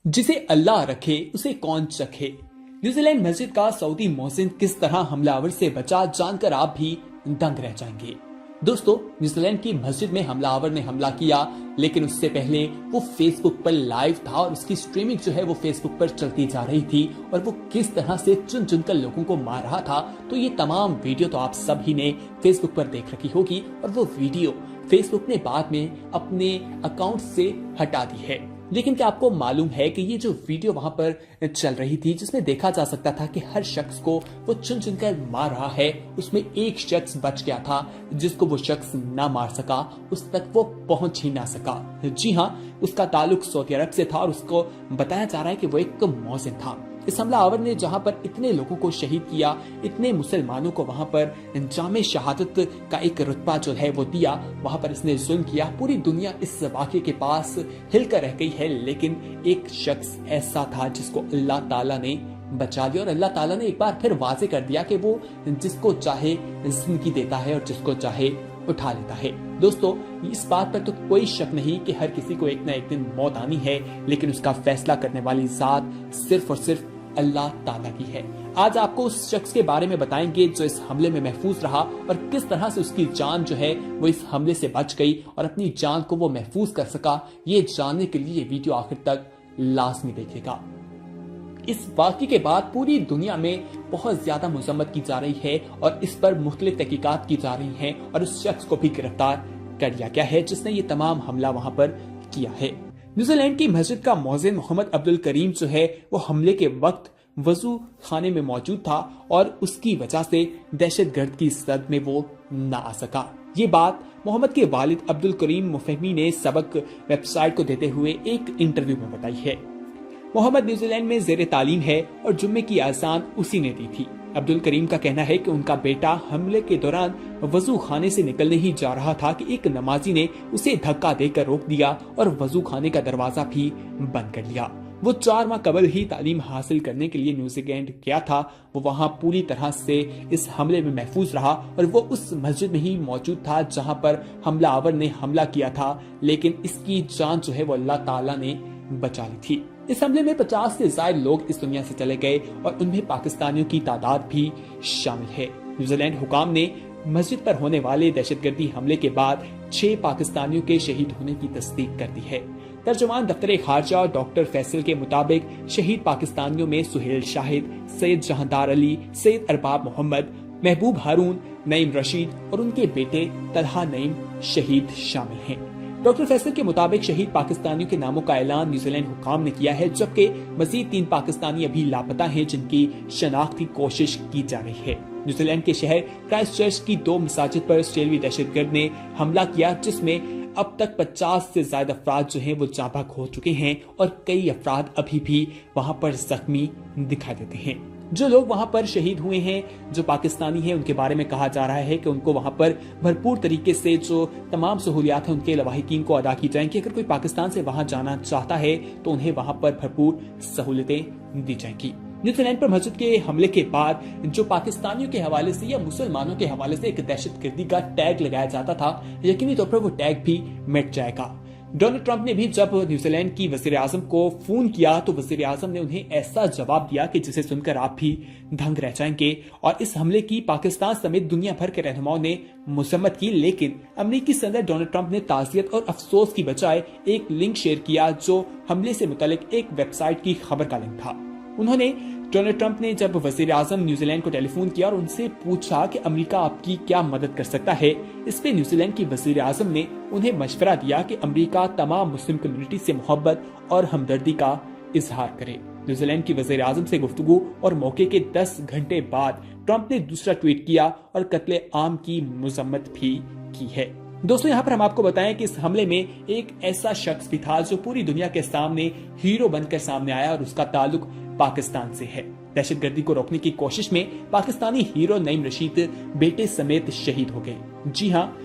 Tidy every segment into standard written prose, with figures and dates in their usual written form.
जिसे अल्लाह रखे उसे कौन चखे। न्यूजीलैंड मस्जिद का सऊदी मोहसिन किस तरह हमलावर से बचा, जानकर आप भी दंग रह जाएंगे। दोस्तों, न्यूजीलैंड की मस्जिद में हमलावर ने हमला किया, लेकिन उससे पहले वो फेसबुक पर लाइव था और उसकी स्ट्रीमिंग जो है वो फेसबुक पर चलती जा रही थी और वो किस तरह से चुन चुनकर लोगों को मार रहा था। तो ये तमाम वीडियो तो आप सभी ने फेसबुक पर देख रखी होगी और वो वीडियो फेसबुक ने बाद में अपने अकाउंट से हटा दी है। लेकिन क्या आपको मालूम है कि ये जो वीडियो वहां पर चल रही थी, जिसमें देखा जा सकता था कि हर शख्स को वो चुन चुनकर मार रहा है, उसमें एक शख्स बच गया था जिसको वो शख्स ना मार सका, उस तक वो पहुंच ही ना सका। जी हाँ, उसका ताल्लुक सऊदी अरब से था और उसको बताया जा रहा है कि वो एक मोहसिन था। इस हमलावर ने जहां पर इतने लोगों को शहीद किया, इतने मुसलमानों को वहां पर जामे शहादत का एक रुतबा जो है वो दिया, वहां पर इसने जुल्म किया। पूरी दुनिया इस वाक़े के पास हिलकर रह गई है, लेकिन एक शख्स ऐसा था जिसको अल्लाह ताला ने बचा लिया और अल्लाह ताला ने एक बार फिर वाजे कर दिया कि वो जिसको चाहे जिंदगी देता है और जिसको चाहे उठा लेता है। दोस्तों, इस बात पर तो कोई शक नहीं कि हर किसी को एक न एक दिन मौत आनी है, लेकिन उसका फैसला करने वाली जात सिर्फ और सिर्फ अल्लाह ताला की है। आज आपको उस शख्स के बारे में बताएंगे जो इस हमले में महफूज रहा और किस तरह से उसकी जान जो है वो इस हमले से बच गई और अपनी जान को वो महफूज कर सका। ये जानने के लिए वीडियो आखिर तक लाजमी देखिएगा। इस वाक़े के बाद पूरी दुनिया में बहुत ज्यादा मजम्मत की जा रही है और इस पर मुख्तलिफ तहकीकात की जा रही हैं और उस शख्स को भी गिरफ्तार कर लिया गया है जिसने ये तमाम हमला वहां पर किया है। न्यूजीलैंड की मस्जिद का मौज़िन मोहम्मद अब्दुल करीम जो है वो हमले के वक्त वजू खाने में मौजूद था और उसकी वजह से दहशतगर्द की जद में वो न आ सका। ये बात मोहम्मद के वालिद अब्दुल करीम मुफहमी ने सबक वेबसाइट को देते हुए एक इंटरव्यू में बताई है। मोहम्मद न्यूजीलैंड में जेर तालीम है और जुम्मे की आजान उसी ने दी थी। अब्दुल करीम का कहना है कि उनका बेटा हमले के दौरान वजू खाने से निकलने ही जा रहा था कि एक नमाजी ने उसे धक्का देकर रोक दिया और वजू खाने का दरवाजा भी बंद कर लिया। वो 4 माह कबल ही तालीम हासिल करने के लिए न्यूजीलैंड गया था। वो वहाँ पूरी तरह से इस हमले में महफूज रहा और वो उस मस्जिद में ही मौजूद था जहाँ पर हमलावर ने हमला किया था, लेकिन इसकी जान जो है वो अल्लाह ताला ने बचा ली थी। इस हमले में 50 से ज्यादा लोग इस दुनिया से चले गए और उनमें पाकिस्तानियों की तादाद भी शामिल है। न्यूजीलैंड हुकाम ने मस्जिद पर होने वाले दहशतगर्दी हमले के बाद 6 पाकिस्तानियों के शहीद होने की तस्दीक कर दी है। तर्जुमान दफ्तर खारजा डॉक्टर फैसल के मुताबिक शहीद पाकिस्तानियों में सुहेल शाहिद, सैयद जहांदार अली, सैयद अरबाब मोहम्मद, महबूब हारून, नईम रशीद और उनके बेटे तलहा नईम शहीद शामिल हैं। डॉक्टर फैसल के मुताबिक शहीद पाकिस्तानियों के नामों का ऐलान न्यूजीलैंड हुकाम ने किया है, जबकि मजीद 3 पाकिस्तानी अभी लापता हैं जिनकी शनाख्त की कोशिश की जा रही है। न्यूजीलैंड के शहर क्राइस्ट चर्च की 2 मसाजिद पर ऑस्ट्रेलियाई दहशतगर्द ने हमला किया, जिसमें अब तक 50 से ज्यादा अफराद जो हैं वो जाँ बहक हो चुके हैं और कई अफराद अभी भी वहां पर जख्मी दिखाई देते हैं। जो लोग वहां पर शहीद हुए हैं, जो पाकिस्तानी हैं, उनके बारे में कहा जा रहा है कि उनको वहां पर भरपूर तरीके से जो तमाम सहूलियात हैं उनके लवाहिकीन को अदा की जाएंगी। अगर कोई पाकिस्तान से वहां जाना चाहता है तो उन्हें वहां पर भरपूर सहूलतें दी जाएंगी। न्यूजीलैंड पर मस्जिद के हमले के बाद जो पाकिस्तानियों के हवाले से या मुसलमानों के हवाले से एक दहशतगर्दी का टैग लगाया जाता था, यकीनी तौर पर वो टैग भी मिट जाएगा। डोनाल्ड ट्रंप ने भी जब न्यूजीलैंड की वजीर आजम को फोन किया तो वजीर आजम ने उन्हें ऐसा जवाब दिया कि जिसे सुनकर आप भी दंग रह जाएंगे। और इस हमले की पाकिस्तान समेत दुनिया भर के रहनुमाओं ने मजम्मत की, लेकिन अमेरिकी सदर डोनाल्ड ट्रंप ने ताज़ियत और अफसोस की बजाय एक लिंक शेयर किया जो हमले से मुतालिक एक वेबसाइट की खबर का लिंक था। डोनाल्ड ट्रंप ने जब वजीर आजम न्यूजीलैंड को टेलीफोन किया और उनसे पूछा कि अमेरिका आपकी क्या मदद कर सकता है, इस पे न्यूजीलैंड की वजीर आजम ने उन्हें मशवरा दिया कि अमेरिका तमाम मुस्लिम कम्युनिटी से मोहब्बत और हमदर्दी का इजहार करे। न्यूजीलैंड की वजीर आजम से गुफ्तगू और मौके के 10 घंटे बाद ट्रंप ने दूसरा ट्वीट किया और कत्ले आम की मजम्मत भी की है। दोस्तों, यहाँ पर हम आपको बताएं कि इस हमले में एक ऐसा शख्स भी था जो पूरी दुनिया के सामने हीरो बनकर सामने आया और उसका ताल्लुक पाकिस्तान से है। दहशतगर्दी को रोकने की कोशिश में पाकिस्तानी हीरो नईम रशीद बेटे समेत शहीद हो गए। जी हाँ,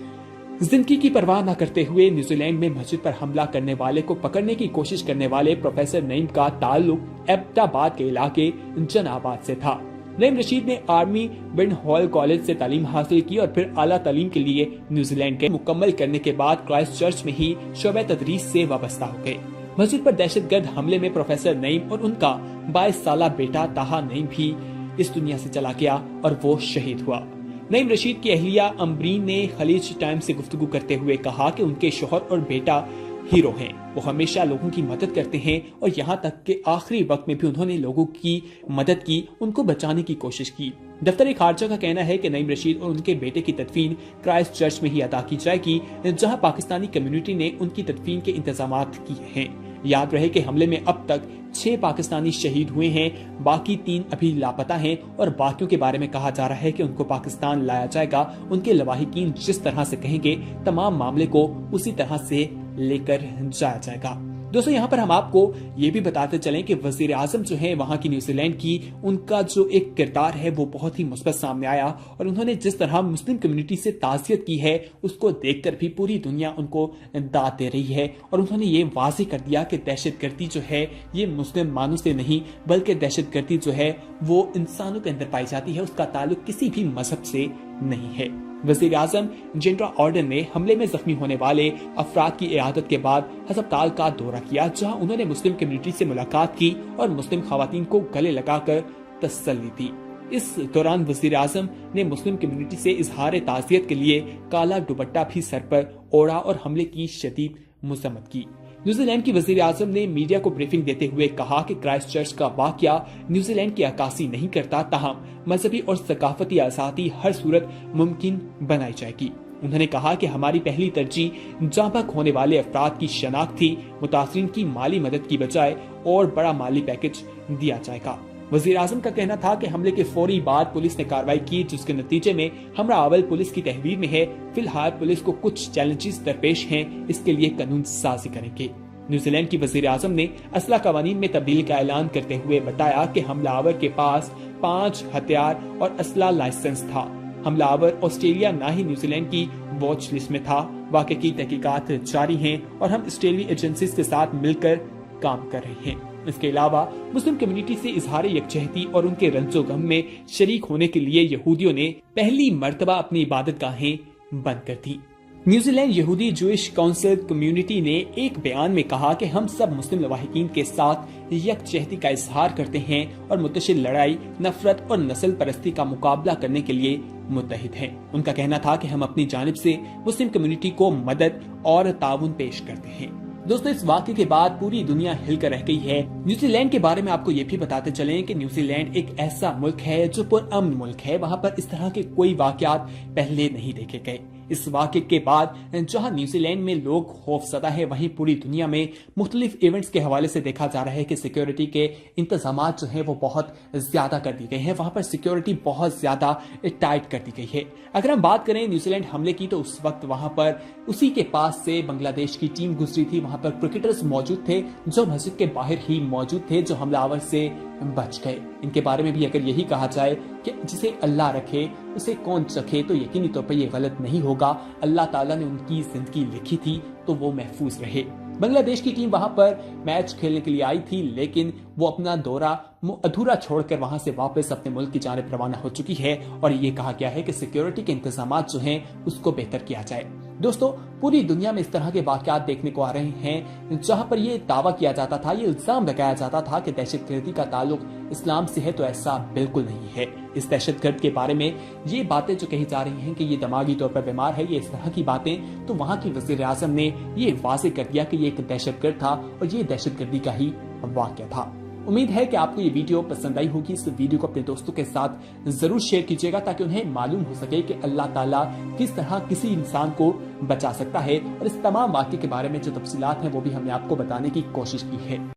जिंदगी की परवाह न करते हुए न्यूजीलैंड में मस्जिद पर हमला करने वाले को पकड़ने की कोशिश करने वाले प्रोफेसर नईम का ताल्लुक एबटाबाद के इलाके जनाबाद से था। नईम रशीद ने आर्मी बिर्नहॉल कॉलेज से तालीम हासिल की और फिर आला तालीम के लिए न्यूजीलैंड के मुकम्मल करने के बाद क्राइस्ट चर्च में ही शोबे तदरीस से वाबस्ता हो गए। मस्जिद पर दहशतगर्द हमले में प्रोफेसर नईम और उनका 22 साला बेटा ताहा नईम भी इस दुनिया से चला गया और वो शहीद हुआ। नईम रशीद की अहलिया अम्बरीन ने खलीज टाइम्स से गुफ्तगू करते हुए कहा कि उनके शौहर और बेटा हीरो हैं। वो हमेशा लोगों की मदद करते हैं और यहाँ तक कि आखिरी वक्त में भी उन्होंने लोगों की मदद की, उनको बचाने की कोशिश की। दफ्तर खारजा का कहना है कि नईम रशीद और उनके बेटे की तदफीन क्राइस्ट चर्च में ही अदा की जाएगी, जहां पाकिस्तानी कम्युनिटी ने उनकी तदफीन के इंतजामात किए हैं। याद रहे कि हमले में अब तक 6 पाकिस्तानी शहीद हुए हैं, बाकी 3 अभी लापता हैं और बाकियों के बारे में कहा जा रहा है कि उनको पाकिस्तान लाया जाएगा। उनके लवाहिकीन जिस तरह से कहेंगे तमाम मामले को उसी तरह से लेकर जाया जाएगा। दोस्तों यहाँ पर हम आपको ये भी बताते चलें कि वजीर आजम जो है वहाँ की न्यूजीलैंड की, उनका जो एक किरदार है वो बहुत ही मुस्बत सामने आया और उन्होंने जिस तरह मुस्लिम कम्युनिटी से ताज़ियत की है उसको देखकर भी पूरी दुनिया उनको दाद दे रही है। और उन्होंने ये वाज़ेह कर दिया कि दहशतगर्दी जो है ये मुसलमानों से नहीं बल्कि दहशतगर्दी जो है वो इंसानों के अंदर पाई जाती है, उसका ताल्लुक किसी भी मजहब से नहीं है। वजीर आजम जेंड्रा ऑर्डन ने हमले में जख्मी होने वाले अफराद की इयादत के बाद अस्पताल का दौरा किया, जहां उन्होंने मुस्लिम कम्युनिटी से मुलाकात की और मुस्लिम खवातीन को गले लगाकर तसल्ली दी। इस दौरान वजीर आजम ने मुस्लिम कम्युनिटी से इजहार ताज़ियत के लिए काला दुपट्टा भी सर पर ओढ़ा और हमले की शदीद मजम्मत की। न्यूजीलैंड की वजीर आजम ने मीडिया को ब्रीफिंग देते हुए कहा कि क्राइस्ट चर्च का वाकया न्यूजीलैंड की अक्कासी नहीं करता, ताहम मजहबी और सकाफती आज़ादी हर सूरत मुमकिन बनाई जाएगी। उन्होंने कहा कि हमारी पहली तरजीह जाँ बहक होने वाले अफराद की शनाख्त थी, मुतासरीन की माली मदद की बजाय और बड़ा माली पैकेज दिया जाएगा। वजीर आजम का कहना था कि हमले के फौरी बाद पुलिस ने कार्रवाई की, जिसके नतीजे में हमरा अवल पुलिस की तहवीर में है। फिलहाल पुलिस को कुछ चैलेंजेस दरपेश हैं, इसके लिए कानून साजी करेंगे। न्यूजीलैंड की वजीर आजम ने असला कवानीन में तब्दीली का ऐलान करते हुए बताया कि हमलावर के पास 5 हथियार और असला लाइसेंस था। हमलावर ऑस्ट्रेलिया ना ही न्यूजीलैंड की वॉच लिस्ट में था। वाक़े की तहकीकात जारी हैं और हम ऑस्ट्रेलियाई एजेंसीज के साथ मिलकर काम कर रहे हैं। इसके अलावा मुस्लिम कम्युनिटी से इजहार यकजहती और उनके रंजो गम में शरीक होने के लिए यहूदियों ने पहली मर्तबा अपनी इबादतगाहें बंद कर दी। न्यूजीलैंड यहूदी जूइश काउंसिल कम्युनिटी ने एक बयान में कहा कि हम सब मुस्लिम लवाहिकीन के साथ यकजहती का इजहार करते हैं और मुतशिल लड़ाई, नफरत और नस्ल परस्ती का मुकाबला करने के लिए मुत्तहिद हैं। उनका कहना था कि हम अपनी जानिब से मुस्लिम कम्युनिटी को मदद और ताउन पेश करते हैं। दोस्तों इस वाक़े के बाद पूरी दुनिया हिलकर रह गई है। न्यूजीलैंड के बारे में आपको ये भी बताते चलें कि न्यूजीलैंड एक ऐसा मुल्क है जो पुरअमन मुल्क है। वहाँ पर इस तरह के कोई वाक़यात पहले नहीं देखे गए। इस वाक़े के बाद जहां न्यूजीलैंड में लोग खौफजदा है, वहीं पूरी दुनिया में मुख्तलिफ इवेंट्स के हवाले से देखा जा रहा है कि सिक्योरिटी के इंतजाम जो है वो बहुत ज्यादा कर दिए गए हैं। वहां पर सिक्योरिटी बहुत ज्यादा टाइट कर दी गई है। अगर हम बात करें न्यूजीलैंड हमले की, तो उस वक्त वहां पर उसी के पास से बांग्लादेश की टीम गुजरी थी। वहां पर क्रिकेटर्स मौजूद थे जो मस्जिद के बाहर ही मौजूद थे, जो हमलावर से बच गए। इनके बारे में भी अगर यही कहा जाए कि जिसे अल्लाह रखे उसे कौन चखे, तो यकीनी तौर पर यह गलत नहीं होगा। अल्लाह ताला ने उनकी जिंदगी लिखी थी तो वो महफूज रहे। बांग्लादेश की टीम वहां पर मैच खेलने के लिए आई थी, लेकिन वो अपना दौरा अधूरा छोड़कर वहां से वापस अपने मुल्क की जानिब रवाना हो चुकी है और ये कहा गया है कि सिक्योरिटी के इंतजाम जो हैं उसको बेहतर किया जाए। दोस्तों पूरी दुनिया में इस तरह के वाकयात देखने को आ रहे हैं जहां पर ये दावा किया जाता था, ये इल्जाम लगाया जाता था कि दहशतगर्दी का ताल्लुक इस्लाम से है, तो ऐसा बिल्कुल नहीं है। इस दहशतगर्द के बारे में ये बातें जो कही जा रही हैं कि ये दिमागी तौर पर बीमार है, ये इस तरह की बातें, तो वहां की वजीर आजम ने ये वाज़ेह कर दिया कि ये एक दहशतगर्द था और ये दहशतगर्दी का ही वाकया था। उम्मीद है कि आपको ये वीडियो पसंद आई होगी। इस वीडियो को अपने दोस्तों के साथ जरूर शेयर कीजिएगा ताकि उन्हें मालूम हो सके कि अल्लाह ताला किस तरह किसी इंसान को बचा सकता है, और इस तमाम वाक़े के बारे में जो तफसीलात हैं वो भी हमने आपको बताने की कोशिश की है।